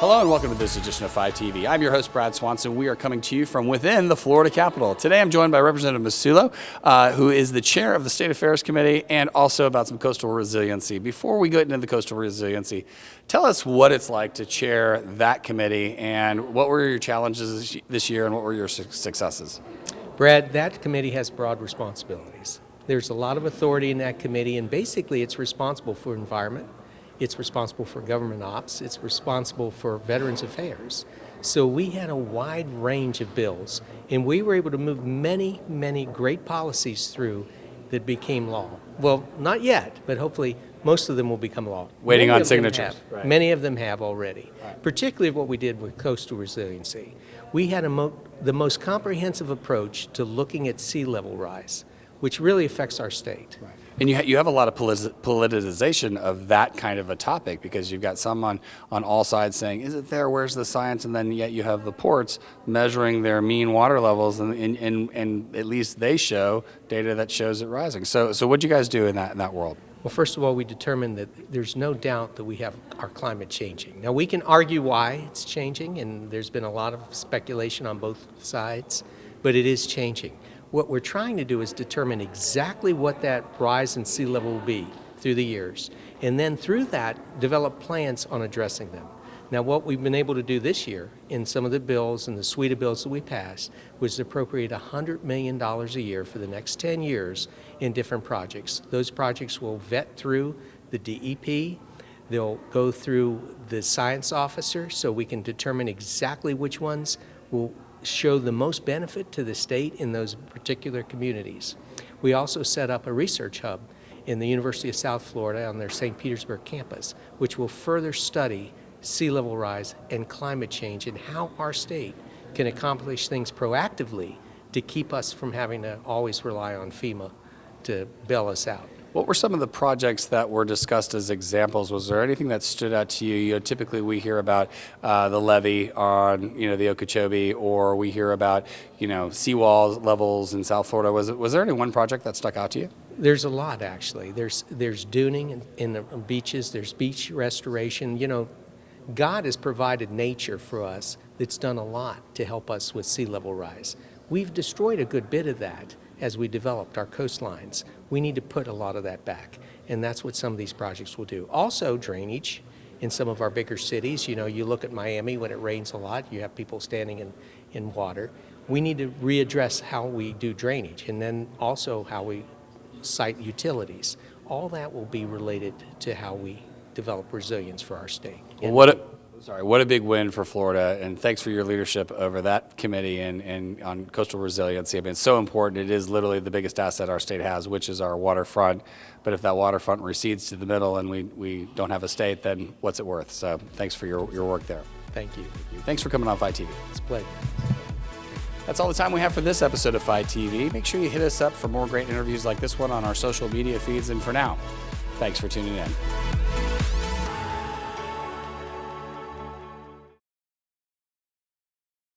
Hello and welcome to this edition of 5 TV. I'm your host, Brad Swanson. We are coming to you from within the Florida Capitol. Today I'm joined by Representative Massullo, who is the chair of the State Affairs Committee, and also about some coastal resiliency. Before we get into the coastal resiliency, tell us what it's like to chair that committee and what were your challenges this year and what were your successes? Brad, that committee has broad responsibilities. There's a lot of authority in that committee, and basically it's responsible for environment. It's responsible for government ops. It's responsible for Veterans Affairs. So we had a wide range of bills, and we were able to move many, many great policies through that became law. Well, not yet, but hopefully most of them will become law. Waiting on signatures. Right. Many of them have already, particularly what we did with coastal resiliency. We had the most comprehensive approach to looking at sea level rise, which really affects our state. Right. And you have a lot of politicization of that kind of a topic because you've got some on all sides saying, is it there, where's the science? And then yet you have the ports measuring their mean water levels and at least they show data that shows it rising. So what'd you guys do in that world? Well, first of all, we determined that there's no doubt that we have our climate changing. Now, we can argue why it's changing, and there's been a lot of speculation on both sides, but it is changing. What we're trying to do is determine exactly what that rise in sea level will be through the years, and then through that, develop plans on addressing them. Now, what we've been able to do this year in some of the bills and the suite of bills that we passed was to appropriate $100 million a year for the next 10 years in different projects. Those projects will vet through the DEP. They'll go through the science officer so we can determine exactly which ones will show the most benefit to the state in those particular communities. We also set up a research hub in the University of South Florida on their St. Petersburg campus, which will further study sea level rise and climate change and how our state can accomplish things proactively to keep us from having to always rely on FEMA to bail us out. What were some of the projects that were discussed as examples? Was there anything that stood out to you? Typically we hear about the levee on, the Okeechobee, or we hear about, seawall levels in South Florida. Was there any one project that stuck out to you? There's a lot, actually. There's duning in the beaches. There's beach restoration. God has provided nature for us that's done a lot to help us with sea level rise. We've destroyed a good bit of that as we developed our coastlines. We need to put a lot of that back, and that's what some of these projects will do. Also, drainage in some of our bigger cities. You look at Miami, when it rains a lot, you have people standing in water. We need to readdress how we do drainage, and then also how we site utilities. All that will be related to how we develop resilience for our state. What a big win for Florida, and thanks for your leadership over that committee and on coastal resiliency. I mean, it's so important. It is literally the biggest asset our state has, which is our waterfront. But if that waterfront recedes to the middle and we don't have a state, then what's it worth? So thanks for your work there. Thank you. Thanks for coming on 5 TV. It's a pleasure. That's all the time we have for this episode of 5 TV. Make sure you hit us up for more great interviews like this one on our social media feeds. And for now, thanks for tuning in.